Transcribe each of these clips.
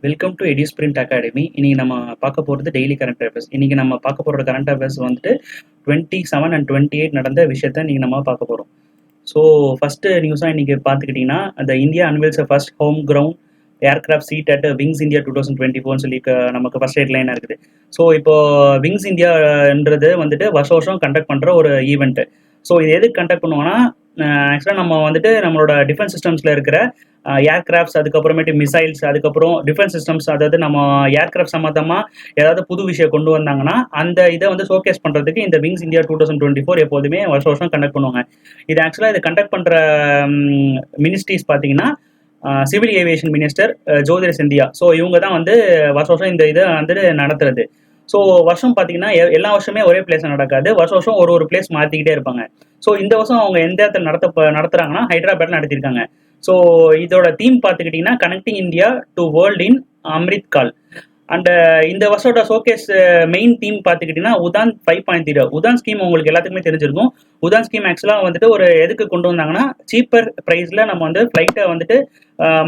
Welcome to எடியூஸ்பிரிண்ட் academy. இன்னைக்கு நம்ம பார்க்க போகிறது டெய்லி கரண்ட் அஃபேர்ஸ். இன்னைக்கு நம்ம பார்க்க போகிற கரண்ட் அஃபேர்ஸ் வந்துட்டு 27 and 28 நடந்த விஷயத்த இன்னைக்கு நம்ம பார்க்க போகிறோம். ஸோ ஃபர்ஸ்ட் நியூஸாக இன்னைக்கு பார்த்துக்கிட்டிங்கன்னா, அந்த India unveils first home ground aircraft seat at wings India 2024 சொல்லி நமக்கு ஃபர்ஸ்ட் ஹெட்லைனாக இருக்குது. ஸோ இப்போ விங்ஸ் இந்தியான்றது வந்துட்டு வருஷம் கண்டக்ட் பண்ணுற ஒரு ஈவெண்ட்டு. ஸோ இது எதுக்கு கண்டக்ட் பண்ணுவோம்னா, ஆக்சுவலாக நம்ம வந்துட்டு நம்மளோட டிஃபென்ஸ் சிஸ்டம்ஸில் இருக்கிற ஏர்கிராஃப்ட்ஸ், அதுக்கப்புறமேட்டு மிசைல்ஸ், அதுக்கப்புறம் டிஃபென்ஸ் சிஸ்டம்ஸ், அதாவது நம்ம ஏர்கிராஃப்ட் சம்மந்தமாக ஏதாவது புது விஷயம் கொண்டு வந்தாங்கன்னா அந்த இதை வந்து ஷோகேஸ் பண்ணுறதுக்கு இந்த விங்ஸ் இந்தியா 2024 எப்போதுமே வருஷம் கண்டக்ட் பண்ணுவாங்க. இது ஆக்சுவலாக இதை கண்டக்ட் பண்ணுற மினிஸ்ட்ரிஸ் பார்த்தீங்கன்னா, சிவில் ஏவியேஷன் மினிஸ்டர் ஜோதிர் சிந்தியா. ஸோ இவங்க தான் வந்து வருஷம் இந்த இதை வந்துட்டு நடத்துறது. ஸோ வருஷம் பார்த்தீங்கன்னா எல்லா வருஷமே ஒரே பிளேஸில் நடக்காது, வருஷம் ஒரு பிளேஸ் மாற்றிக்கிட்டே இருப்பாங்க. ஸோ இந்த வருஷம் அவங்க எந்த இடத்துல நடத்துகிறாங்கன்னா ஹைதராபாத்தில் நடத்திருக்காங்க. ஸோ இதோட தீம் பார்த்துக்கிட்டிங்கன்னா, connecting India to world in Amrit call. And இந்த வருஷோட ஷோகேஸ் மெயின் தீம் பார்த்துக்கிட்டிங்கன்னா உதான் 5.0. உதான் ஸ்கீம் உங்களுக்கு எல்லாத்துக்குமே தெரிஞ்சிருக்கும். உதான் ஸ்கீம் ஆக்சுவலாக வந்துட்டு ஒரு எதுக்கு கொண்டு வந்தாங்கன்னா, சீப்பர் ப்ரைஸில் நம்ம வந்து ஃப்ளைட்டை வந்துட்டு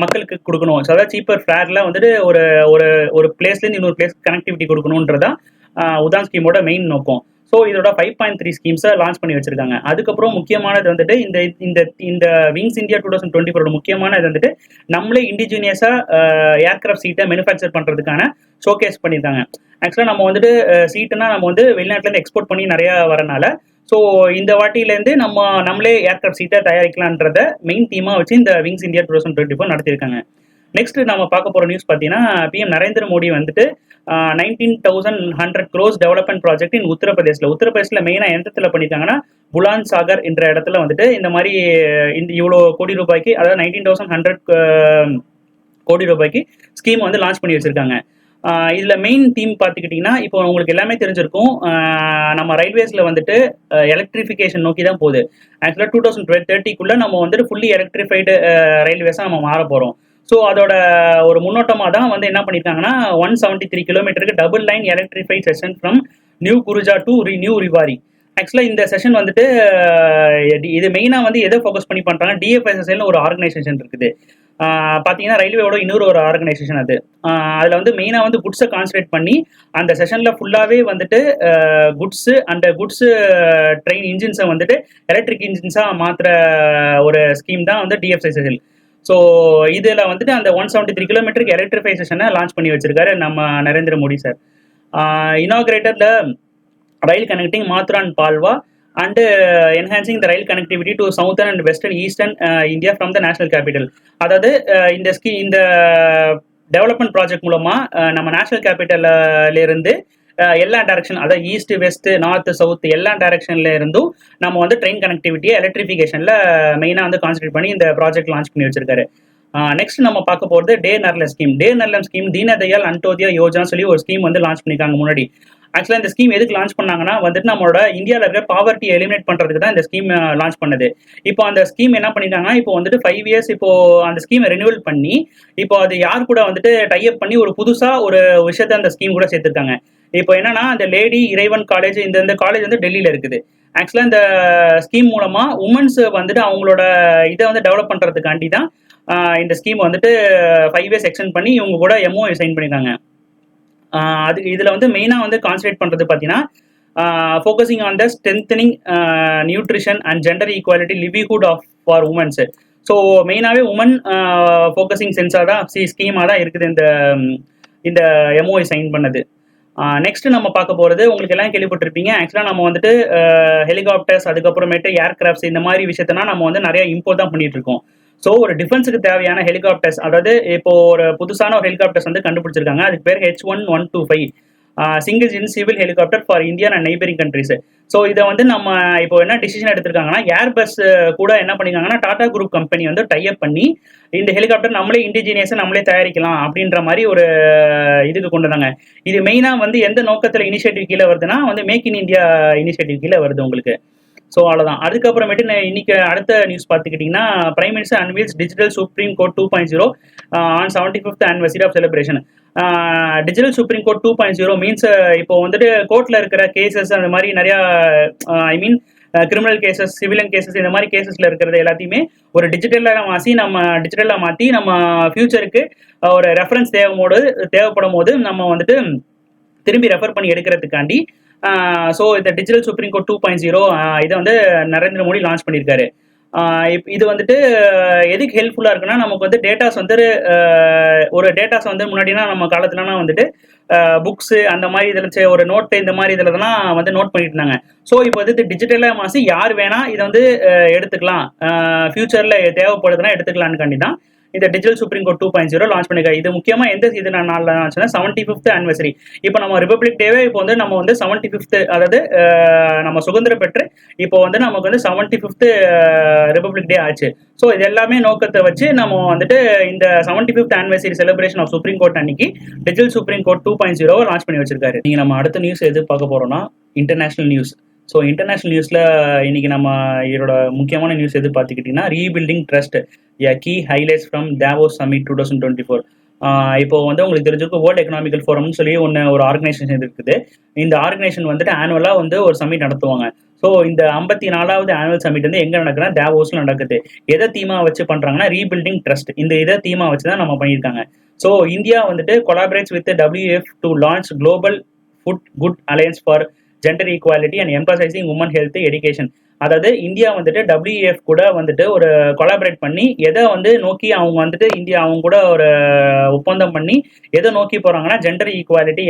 மக்களுக்கு கொடுக்கணும். ஸோ அதாவது சீப்பர் ஃபேரில் வந்துட்டு ஒரு ஒரு ஒரு பிளேஸ்லேருந்து இன்னொரு பிளேஸ் கனெக்டிவிட்டி கொடுக்கணுன்றதான் உதான் ஸ்கீமோட மெயின் நோக்கம். ஸோ இதோட 5.3 ஸ்கீம்ஸை லான்ச் பண்ணி வச்சிருக்காங்க. அதுக்கப்புறம் முக்கியமானது வந்துட்டு இந்த இந்த இந்த விங்ஸ் இந்தியா 2024 முக்கியமானது வந்துட்டு நம்மளே இண்டிஜினியஸாக ஏர்கிராஃப்ட் சீட்டை மேனுஃபேக்சர் பண்ணுறதுக்கான ஷோகேஸ் பண்ணியிருக்காங்க. ஆக்சுவலாக நம்ம வந்துட்டு சீட்டுனா நம்ம வந்து வெளிநாட்டிலேருந்து எக்ஸ்போர்ட் பண்ணி நிறையா வரனால, ஸோ இந்த வாட்டிலேருந்து நம்மளே ஏர்கிராஃப்ட் சீட்டை தயாரிக்கலான்றத மெயின் தீமாக வச்சு இந்த விங்ஸ் இந்தியா 2024 நடத்தியிருக்காங்க. நெக்ஸ்ட் நம்ம பார்க்க போகிற நியூஸ் பார்த்தீங்கன்னா, பிஎம் நரேந்திர மோடி வந்துட்டு 19,100 crores டெவலப்மெண்ட் ப்ராஜெக்ட் இன் உத்தரப்பிரதேசில் மெயினாக எந்த இடத்துல பண்ணியிருக்காங்கன்னா, புலான் சாகர் என்ற இடத்துல வந்துட்டு இந்த மாதிரி இவ்வளோ கோடி ரூபாய்க்கு, அதாவது 19,100 கோடி ரூபாய்க்கு ஸ்கீம் வந்து லான்ச் பண்ணி வச்சிருக்காங்க. இதில் மெயின் தீம் பார்த்துக்கிட்டிங்கன்னா, இப்போ உங்களுக்கு எல்லாமே தெரிஞ்சிருக்கும், நம்ம ரயில்வேஸில் வந்துட்டு எலக்ட்ரிஃபிகேஷன் நோக்கி தான் போகுது. ஆக்சுவலாக 2030 நம்ம வந்துட்டு ஃபுல்லி எலக்ட்ரிஃபைடு ரயில்வேஸாக நம்ம மாற போகிறோம். ஸோ அதோட ஒரு முன்னோட்டமாக தான் வந்து என்ன பண்ணியிருக்காங்கன்னா, 173 கிலோமீட்டருக்கு double line electrified section from new Khurja to new Rewari. ஆக்சுவலாக இந்த செஷன் வந்துட்டு இது மெயினாக வந்து எதை ஃபோக்கஸ் பண்ணி பண்ணுறாங்க, டிஎஃப்எஸ்எஸ்எல்னு ஒரு ஆர்கனைசேஷன் இருக்குது. பார்த்தீங்கன்னா ரயில்வேயோட இன்னொரு ஒரு ஆர்கனைசேஷன் அது. அதில் வந்து மெயினாக வந்து குட்ஸை கான்சன்ட்ரேட் பண்ணி அந்த செஷனில் ஃபுல்லாகவே வந்துட்டு குட்ஸு அண்ட் குட்ஸு ட்ரெயின் இன்ஜின்ஸை வந்துட்டு எலக்ட்ரிக் இன்ஜின்ஸாக மாற்றுற ஒரு ஸ்கீம் தான் வந்து டிஎஃப்எஸ்எஸ்எல். ஸோ இதில் வந்துட்டு அந்த 173 கிலோமீட்டருக்கு எலக்ட்ரிஃபைசேஷனை லான்ச் பண்ணி வச்சிருக்காரு நம்ம Narendra Modi sir. Inaugurated rail connecting Matra and Palva and enhancing the rail connectivity to southern and western eastern India from the national capital. அதாவது இந்த டெவலப்மெண்ட் ப்ராஜெக்ட் மூலமாக நம்ம நேஷனல் கேபிட்டல்லேருந்து எல்லா டைரக்ஷன், அதாவது ஈஸ்ட் வெஸ்ட் நார்த் சவுத் எல்லா டைரக்ஷன்ல இருந்தும் நம்ம வந்து ட்ரெயின் கனெக்டிவிட்டியை எலக்ட்ரிஃபிகேஷன்ல மெயினாக வந்து கான்சன்ட்ரேட் பண்ணி இந்த ப்ராஜெக்ட் லான்ச் பண்ணி வச்சிருக்காரு. நெக்ஸ்ட் நம்ம பார்க்க போகிறது டே நர்லம் ஸ்கீம். தீனதயாள் அந்தோதயா யோஜனா சொல்லி ஒரு ஸ்கீம் வந்து லான்ச் பண்ணியிருக்காங்க முன்னாடி. ஆக்சுவலாக இந்த ஸ்கீம் எதுக்கு லான்ச் பண்ணாங்கன்னா வந்துட்டு நம்மளோட இந்தியாவில் இருக்கிற பாவர்ட்டியை எலிமினேட் பண்ணுறதுக்கு தான் இந்த ஸ்கீம் லான்ச் பண்ணது. இப்போ அந்த ஸ்கீம் என்ன பண்ணியிருக்காங்கன்னா, இப்போ வந்துட்டு 5 years இப்போ அந்த ஸ்கீமை ரெனியூவல் பண்ணி இப்போ அது யார் கூட வந்துட்டு டைப் பண்ணி ஒரு புதுசாக ஒரு விஷயத்த அந்த ஸ்கீம் கூட சேர்த்துருக்காங்க. இப்போ என்னன்னா, அந்த லேடி இறைவன் காலேஜ், இந்த காலேஜ் வந்து டெல்லியில் இருக்குது. ஆக்சுவலாக இந்த ஸ்கீம் மூலமாக உமன்ஸ் வந்துட்டு அவங்களோட இதை வந்து டெவலப் பண்ணுறதுக்காண்டி தான் இந்த ஸ்கீம் வந்துட்டு 5 years எக்ஸ்டெண்ட் பண்ணி இவங்க கூட எம்ஓ சைன் பண்ணியிருக்காங்க. அது இதில் வந்து மெயினாக வந்து கான்சன்ட்ரேட் பண்ணுறது பார்த்தீங்கன்னா, focusing on the strengthening nutrition and gender equality livelihood for womens. So மெயினாகவே உமன் ஃபோக்கஸிங் சென்ஸாக தான் ஸ்கீமாக தான் இருக்குது இந்த எம்ஓஐ சைன் பண்ணது. நெக்ஸ்ட் நம்ம பார்க்க போகிறது, உங்களுக்கு எல்லாம் கேள்விப்பட்டிருப்பீங்க, ஆக்சுவலாக நம்ம வந்துட்டு ஹெலிகாப்டர்ஸ், அதுக்கப்புறமேட்டு ஏர்கிராஃப்ட்ஸ், இந்த மாதிரி விஷயத்தனா நம்ம வந்து நிறைய இம்போர்ட் தான் பண்ணிட்டு இருக்கோம். ஸோ ஒரு டிஃபென்ஸுக்கு தேவையான ஹெலிகாப்டர்ஸ், அதாவது இப்போ ஒரு புதுசான ஒரு ஹெலிகாப்டர்ஸ் வந்து கண்டுபிடிச்சிருக்காங்க. அதுக்கு பேர் H1125 single in civil helicopter for India and neighbouring countries. So இதை வந்து நம்ம இப்போ என்ன டிசிஷன் எடுத்திருக்காங்கன்னா, ஏர்பஸ் கூட என்ன பண்ணிருக்காங்கன்னா, டாடா குரூப் கம்பெனி வந்து டைப் பண்ணி இந்த ஹெலிகாப்டர் நம்மளே இண்டிஜினியஸாக நம்மளே தயாரிக்கலாம் அப்படின்ற மாதிரி ஒரு இதுக்கு கொண்டு வந்தாங்க. இது மெயினாக வந்து எந்த நோக்கத்தில் இனிஷியேட்டிவ் கீழே வருதுன்னா வந்து மேக் இன் இந்தியா இனிஷியேட்டிவ் கீழே வருது உங்களுக்கு. ஸோ அவ்வளோதான். அதுக்கப்புறமேட்டு இன்னைக்கு அடுத்த நியூஸ் பார்த்துக்கிட்டிங்கன்னா, prime minister unveils digital supreme court 2.0 on 75th anniversary of celebration. Digital supreme court 2.0 means இப்போ வந்துட்டு கோர்ட்டில் இருக்கிற கேசஸ் அந்த மாதிரி நிறையா, I mean criminal cases, civilian cases, இந்த மாதிரி கேசஸ்ல இருக்கிறது எல்லாத்தையுமே ஒரு டிஜிட்டலா மாற்றி நம்ம ஃபியூச்சருக்கு ஒரு ரெஃபரன்ஸ் தேவைப்படும் போது நம்ம வந்துட்டு திரும்பி ரெஃபர் பண்ணி எடுக்கிறதுக்காண்டி ஸோ இந்த டிஜிட்டல் சுப்ரீம் கோர்ட் 2.0 இதை வந்து நரேந்திர மோடி லான்ச் பண்ணியிருக்காரு. இது வந்துட்டு எதுக்கு ஹெல்ப்ஃபுல்லாக இருக்குன்னா, நமக்கு வந்து டேட்டாஸ் வந்து ஒரு டேட்டாஸ் வந்து முன்னாடினா நம்ம காலத்துலலாம் வந்துட்டு புக்ஸு அந்த மாதிரி இதில் ஒரு நோட்டு இந்த மாதிரி இதில் தான் வந்து நோட் பண்ணிட்டு இருந்தாங்க. ஸோ இப்போ வந்து டிஜிட்டலாக மாசி யார் வேணா இதை வந்து எடுத்துக்கலாம், ஃபியூச்சரில் தேவைப்படுதுன்னா எடுத்துக்கலான்னு தான் இந்த டிஜிட்டல் சுப்ரீம் கோர்ட் 2.0 லான்ச் பண்ணிருக்காரு. இது முக்கியமா எந்த நாளில் லான்ச்னா 75th ஆனிவர்சரி. இப்போ நம்ம ரிபப்ளிக் டேவே இப்போ வந்து நம்ம வந்து 75th, அதாவது நம்ம சுதந்திரம் பெற்று இப்போ வந்து நமக்கு வந்து 75th ரிபப்ளிக் டே ஆச்சு. ஸோ இது எல்லாமே நோக்கத்தை வச்சு நம்ம வந்துட்டு இந்த 75th anniversary celebration of Supreme Court அன்னைக்கு டிஜிட்டல் சுப்ரீம் கோர்ட் 2.0 லான்ச் பண்ணி வச்சிருக்காரு. நீங்க நம்ம அடுத்த நியூஸ் எது பார்க்க போறோம்னா இன்டர்நேஷனல் நியூஸ். ஸோ இன்டர்நேஷனல் நியூஸில் இன்னைக்கு நம்ம இதோட முக்கியமான நியூஸ் எது பார்த்துக்கிட்டிங்கன்னா, rebuilding trust key highlights from Davos summit 2024. இப்போ வந்து உங்களுக்கு தெரிஞ்சிருக்கும், வேர்ல்டு எக்கனாமிக்கல் ஃபோரம்னு சொல்லி ஒரு ஆர்கனைசேஷன் இருக்குது. இந்த ஆர்கனைசேஷன் வந்துட்டு ஆனுவலாக வந்து ஒரு சமிட் நடத்துவாங்க. ஸோ இந்த 54வது ஆனுவல் சமிட் வந்து எங்கே நடக்குதுன்னா தாவோஸில் நடக்குது. எதை தீமா வச்சு பண்ணுறாங்கன்னா ரீபில்டிங் ட்ரஸ்ட். இந்த இதை தீமா வச்சு தான் நம்ம பண்ணியிருக்காங்க. ஸோ இந்தியா வந்துட்டு collaborates with WEF to launch global food good alliance for gender equality and emphasising women health education. அதாவது இந்தியா வந்துட்டு WEF கூட வந்துட்டு ஒரு கொலாபரேட் பண்ணி எதை வந்து நோக்கி அவங்க வந்துட்டு அவங்க கூட ஒரு ஒப்பந்தம் பண்ணி எதை நோக்கி போறாங்கன்னா ஜெண்டர் ஈக்குவாலிட்டி,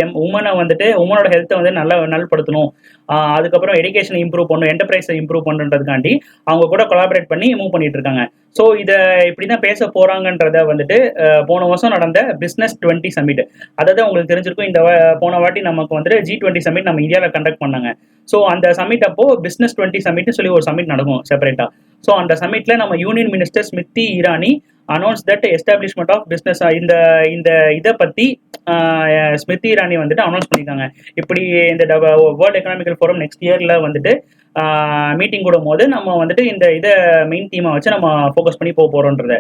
உமனோட ஹெல்த்தை வந்து நல்படுத்தணும், அதுக்கப்புறம் எஜுகேஷன் இம்ப்ரூவ் பண்ணணும், என்டர்பிரைஸை இம்ப்ரூவ் பண்ணுறதுக்காண்டி அவங்க கூட கொலாபரேட் பண்ணி மூவ் பண்ணிட்டு இருக்காங்க. ஸோ இதை இப்படிதான் பேச போறாங்கன்றத வந்துட்டு போன வருஷம் நடந்த பிஸ்னஸ் 20 சமிட், அதாவது உங்களுக்கு தெரிஞ்சிருக்கும், இந்த போன வாட்டி நமக்கு வந்துட்டு G20 சமிட் நம்ம இந்தியாவில் கண்டக்ட் பண்ணாங்க. ஸோ அந்த சமிட் அப்போ பிஸ்னஸ் 20 சமிட்னு சொல்லி ஒரு சமிட் நடக்கும் செப்பரேட்டா. ஸோ அந்த சமிட்ல நம்ம union minister Smriti Irani announce that establishment of business, இந்த இதை பத்தி ஸ்மிருதி இரானி வந்துட்டு அனௌன்ஸ் பண்ணியிருக்காங்க. இப்படி இந்த வேர்ல்டு எக்கனாமிக்கல் ஃபோரம் நெக்ஸ்ட் இயர்ல வந்துட்டு மீட்டிங் கூடும் போது நம்ம வந்துட்டு இந்த இதை மெயின் தீமா வச்சு நம்ம ஃபோக்கஸ் பண்ணி போறோன்றத.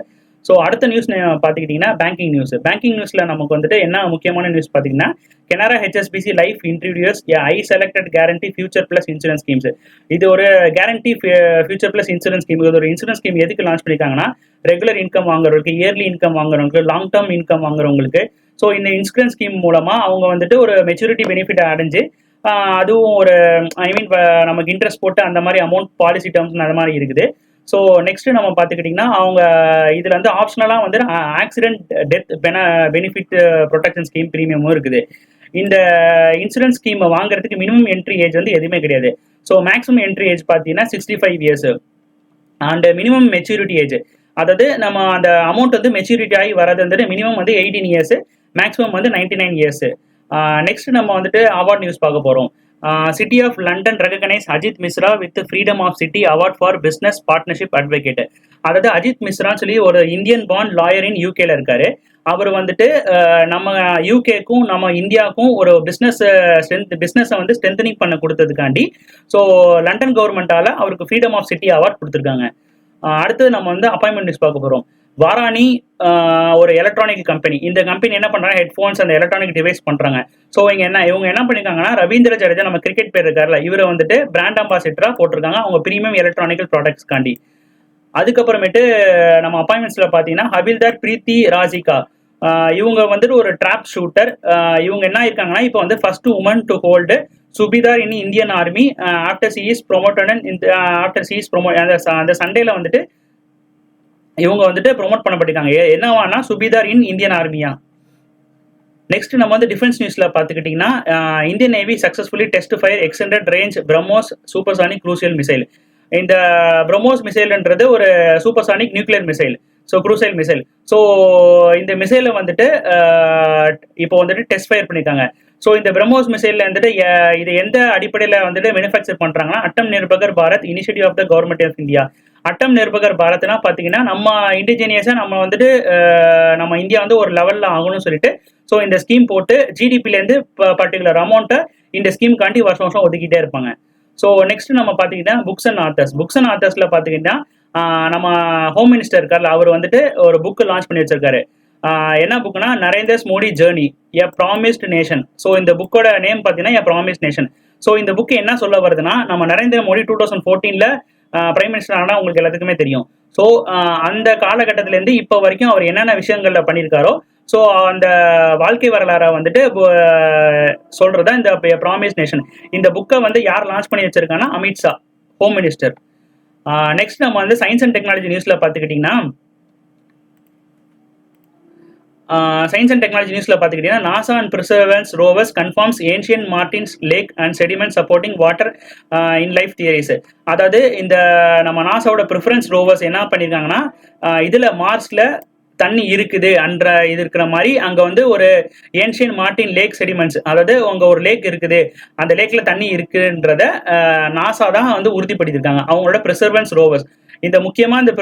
ஸோ அடுத்த நியூஸ் பார்த்துக்கிட்டிங்கன்னா பேங்கிங் நியூஸ். பேங்கிங் நியூஸில் நமக்கு வந்துட்டு என்ன முக்கியமான நியூஸ் பார்த்தீங்கன்னா, Canara HSBC life introduce I selected guarantee future plus insurance schemes. இது ஒரு guarantee future plus insurance scheme. இது ஒரு இன்சூரன்ஸ் ஸ்கீம் எதுக்கு லான்ச் பண்ணியிருக்காங்கன்னா, ரெகுலர் இன்கம் வாங்குறவங்களுக்கு, இயர்லி இன்கம் வாங்குறவங்களுக்கு, லாங் டேர்ம் இன்கம் வாங்குறவங்களுக்கு. ஸோ இந்த இன்சூரன்ஸ் ஸ்கீம் மூலமா அவங்க வந்துட்டு ஒரு மெச்சூரிட்டி பெனிஃபிட் அடைஞ்சு, அதுவும் ஒரு நமக்கு இன்ட்ரெஸ்ட் போட்டு அந்த மாதிரி அமௌண்ட் பாலிசி டேர்ம்ஸ் அந்த மாதிரி இருக்குது. ஸோ நெக்ஸ்ட் நம்ம பார்த்துக்கிட்டிங்கன்னா, அவங்க இதில் வந்து ஆப்ஷனலாக வந்து accident death benefit protection scheme ப்ரீமியமும் இருக்குது. இந்த இன்சூரன்ஸ் ஸ்கீமை வாங்குறதுக்கு மினிமம் என்ட்ரி ஏஜ் வந்து எதுவுமே கிடையாது. ஸோ மேக்ஸிமம் என்ட்ரி ஏஜ் பார்த்தீங்கன்னா 65 years and minimum maturity age, அதாவது நம்ம அந்த அமௌண்ட் வந்து மெச்சூரிட்டி ஆகி வரது வந்துட்டு மினிமம் வந்து 18 இயர்ஸ், மேக்ஸிமம் வந்து 99 இயர்ஸ். நெக்ஸ்ட் நம்ம வந்துட்டு அவார்ட் நியூஸ் பார்க்க போகிறோம். City of London recognise Ajit Mishra with freedom of city award for business partnership advocate. அதாவது அஜித் மிஸ்ரான்னு சொல்லி ஒரு இந்தியன் பார்ன் லாயர் இன் யூகேல இருக்காரு. அவர் வந்துட்டு நம்ம யூகேக்கும் நம்ம இந்தியாவுக்கும் ஒரு பிஸ்னஸை வந்து ஸ்ட்ரென்தனிங் பண்ண கொடுத்ததுக்காண்டி ஸோ லண்டன் கவர்மெண்டால அவருக்கு ஃப்ரீடம் ஆஃப் சிட்டி அவார்ட் கொடுத்துருக்காங்க. அடுத்தது நம்ம வந்து அப்பாயின்மெண்ட் நியூஸ் பார்க்க போகிறோம். வாராணி ஒரு எலக்ட்ரானிக் கம்பெனி. இந்த கம்பெனி என்ன பண்றாங்க, ஹெட்ஃபோன்ஸ் அந்த எலக்ட்ரானிக் டிவைஸ் பண்றாங்க. ஸோ இவங்க என்ன பண்ணிருக்காங்கன்னா, ரவீந்திர ஜடேஜா நம்ம கிரிக்கெட் பேர் இருக்காருல்ல, இவரை வந்துட்டு பிராண்ட் அம்பாசிடரா போட்டிருக்காங்க அவங்க பிரீமியம் எலக்ட்ரானிக்கல் ப்ராடக்ட்ஸ் காண்டி. அதுக்கப்புறமேட்டு நம்ம அப்பாயின்மெண்ட்ஸ்ல பாத்தீங்கன்னா ஹவில்தார் பிரீத்தி ராஜிகா, இவங்க வந்துட்டு ஒரு ட்ராப் ஷூட்டர். இவங்க என்ன இருக்காங்கன்னா, இப்போ வந்து first woman to hold Subedar in Indian army after she is promoted அந்த சண்டேல வந்துட்டு இவங்க வந்துட்டு ப்ரொமோட் பண்ணப்பட்டிருக்காங்க. என்னவானா சுபிதார் இன் இந்தியன் ஆர்மியா. நெக்ஸ்ட் நம்ம வந்து டிஃபென்ஸ் நியூஸ்ல பாத்துக்கிட்டீங்கன்னா, Indian navy successfully test fire extended range BrahMos supersonic crucial missile. இந்த பிரம்மோஸ் மிசைல்ன்றது ஒரு supersonic nuclear missile, so cruise missile. So இந்த மிசைலை வந்துட்டு இப்போ வந்துட்டு டெஸ்ட் ஃபயர் பண்ணியிருக்காங்க. ஸோ இந்த பிரம்மோஸ் மிசைலில் வந்துட்டு இது எந்த அடிப்படையில் வந்துட்டு மேனுஃபேக்சர் பண்ணுறாங்கன்னா, அட்டம் நிர்பகர் Bharat initiative of the government of India. Atma நிர்பகர் பாரத்னா பார்த்தீங்கன்னா, நம்ம இண்டிஜினியஸாக நம்ம வந்துட்டு நம்ம இந்தியா வந்து ஒரு லெவலில் ஆகணும்னு சொல்லிட்டு ஸோ இந்த ஸ்கீம் போட்டு ஜிடிபிலேருந்து பர்டிகுலர் அமௌண்ட்டை இந்த ஸ்கீம் காண்டி வருஷம் வருஷம் ஒதுக்கிட்டே இருப்பாங்க. ஸோ நெக்ஸ்ட் நம்ம பார்த்தீங்கன்னா புக்ஸ் அண்ட் ஆத்தர்ஸ்ல பார்த்தீங்கன்னா, நம்ம ஹோம் மினிஸ்டர் இருக்கார்ல, அவர் வந்துட்டு ஒரு புக்கு லான்ச் பண்ணி வச்சிருக்காரு. என்ன புக்குனா, நரேந்திர மோடி ஜேர்னி எ ப்ராமிஸ்ட் நேஷன். ஸோ இந்த புக்கோட நேம் பார்த்தீங்கன்னா எ ப்ராமிஸ்ட் நேஷன். ஸோ இந்த புக் என்ன சொல்ல வருதுன்னா, நம்ம நரேந்திர மோடி 2014ல பிரைம் மினிஸ்டர் ஆனால் உங்களுக்கு எல்லாத்துக்குமே தெரியும். ஸோ அந்த காலகட்டத்திலேருந்து இப்போ வரைக்கும் அவர் என்னென்ன விஷயங்கள்ல பண்ணியிருக்காரோ, ஸோ அந்த வாழ்க்கை வரலாறை வந்துட்டு சொல்றதா இந்த ப்ராமிஸ் நேஷன். இந்த புக்கை வந்து யார் லான்ச் பண்ணி வச்சிருக்காங்கன்னா அமித்ஷா, ஹோம் மினிஸ்டர். நெக்ஸ்ட் நம்ம வந்து சயின்ஸ் அண்ட் டெக்னாலஜி நியூஸ்ல பார்த்துக்கிட்டிங்கன்னா, சயின்ஸ் அண்ட் டெக்னாலஜி நியூஸ்ல பார்த்துக்கிட்டீங்கன்னா, NASA and Perseverance rovers confirms ancient Martian lake and sediment supporting water in life theories. அதாவது இந்த நம்ம நாசாவோட ப்ரிஃபரன்ஸ் ரோவர்ஸ் என்ன பண்ணியிருக்காங்கன்னா, இதுல மார்ஸ்ல தண்ணி இருக்குது அன்ற இது இருக்கிற மாதிரி அங்க வந்து ஒரு ஏன்ஷியன் மார்டின் லேக் செடிமெண்ட்ஸ், அதாவது அங்க ஒரு லேக் இருக்குது, அந்த லேக்ல தண்ணி இருக்குன்றத நாசா தான் வந்து உறுதிப்படுத்திருக்காங்க அவங்களோட ப்ரிசர்வன்ஸ் ரோவர்ஸ். இந்த முக்கியமா இந்த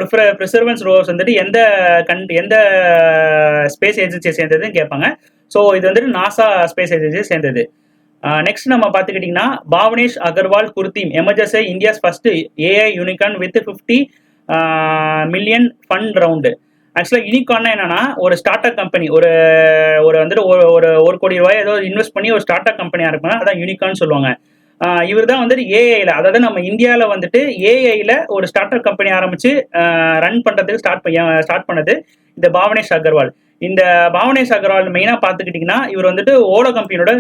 ப்ரிசர்வன்ஸ் ரோவர்ஸ் வந்துட்டு எந்த ஸ்பேஸ் ஏஜென்சியை சேர்ந்ததுன்னு கேட்பாங்க. ஸோ இது வந்துட்டு நாசா ஸ்பேஸ் ஏஜென்சியை சேர்ந்தது. நெக்ஸ்ட் நம்ம பார்த்துக்கிட்டிங்கன்னா, பாவனேஷ் Aggarwal Krutrim emerges India's first AI unicorn with 50 million fund round. ஆக்சுவலாக யூனிகார்னா என்னன்னா, ஒரு ஸ்டார்ட் அப் கம்பெனி, ஒரு வந்துட்டு ஒரு கோடி ரூபாய் ஏதோ இன்வெஸ்ட் பண்ணி ஒரு ஸ்டார்ட் அப் கம்பெனியாக இருக்குன்னா அதான் யூனிகார்ன் சொல்லுவாங்க. இவர் தான் வந்துட்டு ஏஐல, அதாவது நம்ம இந்தியாவில் வந்துட்டு ஏஐல ஒரு ஸ்டார்ட் அப் கம்பெனி ஆரம்பிச்சு ரன் பண்றதுக்கு ஸ்டார்ட் பண்ணது இந்த பாவனேஷ் அகர்வால். இந்த பாவனேஷ் அகர்வால் மெயினாக பார்த்துக்கிட்டிங்கன்னா, இவர் வந்துட்டு ஓலோ கம்பெனியோட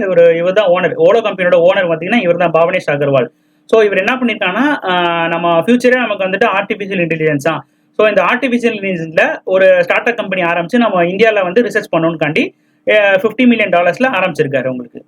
இவர் தான் ஓனர். ஓலோ கம்பெனியோட ஓனர் பார்த்தீங்கன்னா இவர் தான் பாவனேஷ் அகர்வால். ஸோ இவர் என்ன பண்ணியிருக்காங்கன்னா, நம்ம ஃபியூச்சரே நமக்கு வந்துட்டு ஆர்டிஃபிஷியல் இன்டெலிஜென்ஸ் தான். ஸோ இந்த ஆர்டிஃபிஷியல் இன்டெலிஜென்ஸ்ல ஒரு ஸ்டார்ட் அப் கம்பெனி ஆரம்பிச்சு நம்ம இந்தியாவில் வந்து ரிசர்ச் பண்ணணும்னு காண்டி $50 மில்லியன் ஆரம்பிச்சிருக்காரு உங்களுக்கு.